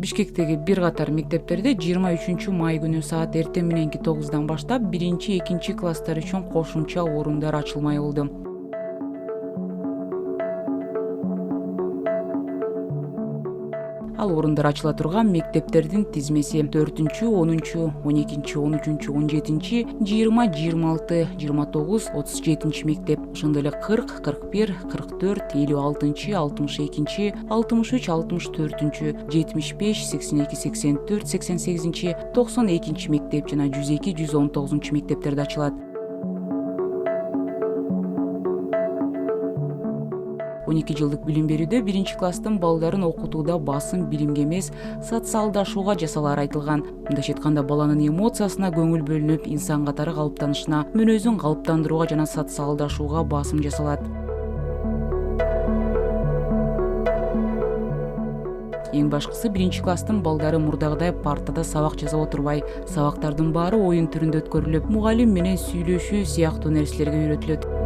Бишкектеги бир катар мектептерде 23 май күнү саат эртең мененки 9-дан баштап 1-2 класстар үчүн кошумча орундар ачылмай калды. Ал орундар ачыла турган мектептердин тизмеси 4-10, 12, 13, 17, 20, 26, 29, 37 мектеп, ошондой эле 40, 41, 44, 56, 62, 63, 64, 75, 82, 84, 88, 92 мектеп жана 102, 119 мектептерде ачылат. 12 жылдык билим берүүдө 1-класстын балдарын окутууда басым билимге эмес, социалдашууга жасалары айтылган. Мындайча айтканда баланын эмоциясына көңүл бөлүнүп, инсан катары калыптанышына, мүнөзүн калыптандырууга жана социалдашууга басым жасалат. Эң башкысы 1-класстын балдары мурдагыдай партада сабак жасап отурбай, сабактардын баары оюн түрүндө өткөрүлүп, мугалим менен сүйлөшүү сыяктуу нерселерге үйрөтүлөт.